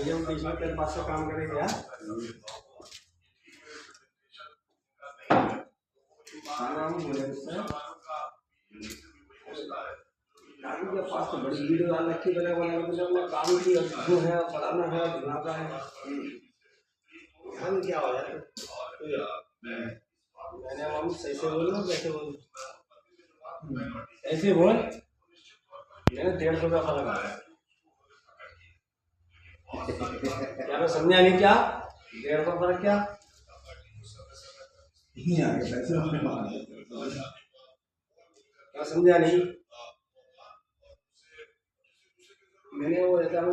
ये हम बीच में तेरे पास से काम करेंगे यार। नाम बोले उससे काम के पास तो बड़ी वीडियो डाल रखी बने वाला मतलब मैं काम की जो है पढ़ाना है दिमाग है हम क्या हो यार मैंने हम सही से बोलना कैसे बोल ऐसे बोल मैंने 150 रुपया फर्क आ रहा है क्या मैं समझा नहीं क्या 150 फर्क क्या क्या समझा नहीं मैंने वो